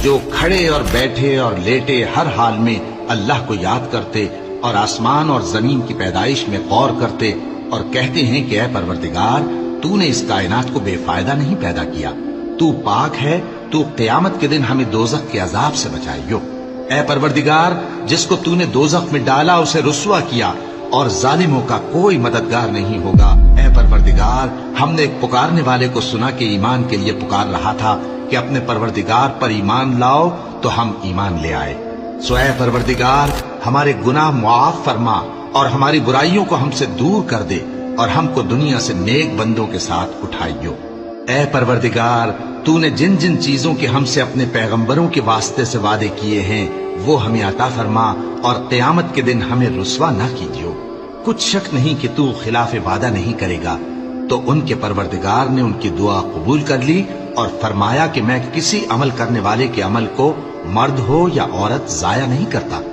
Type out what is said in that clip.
جو کھڑے اور بیٹھے اور لیٹے ہر حال میں اللہ کو یاد کرتے اور آسمان اور زمین کی پیدائش میں غور کرتے اور کہتے ہیں کہ اے پروردگار تو نے اس کائنات کو بے فائدہ نہیں پیدا کیا، تو پاک ہے، تو قیامت کے دن ہمیں دوزخ کے عذاب سے بچائیو۔ اے پروردگار جس کو تو نے دوزخ میں ڈالا اسے رسوا کیا اور ظالموں کا کوئی مددگار نہیں ہوگا۔ اے پروردگار ہم نے ایک پکارنے والے کو سنا کہ ایمان کے لیے پکار رہا تھا کہ اپنے پروردگار پر ایمان لاؤ، تو ہم ایمان لے آئے۔ سو اے پروردگار ہمارے گناہ معاف فرما اور ہماری برائیوں کو ہم سے دور کر دے اور ہم کو دنیا سے نیک بندوں کے ساتھ اٹھائیو۔ اے پروردگار تو نے جن جن چیزوں کے ہم سے اپنے پیغمبروں کے واسطے سے وعدے کیے ہیں وہ ہمیں عطا فرما اور قیامت کے دن ہمیں رسوا نہ کیجیو۔ کچھ شک نہیں کہ تو خلاف وعدہ نہیں کرے گا۔ تو ان کے پروردگار نے ان کی دعا قبول کر لی اور فرمایا کہ میں کسی عمل کرنے والے کے عمل کو مرد ہو یا عورت ضائع نہیں کرتا۔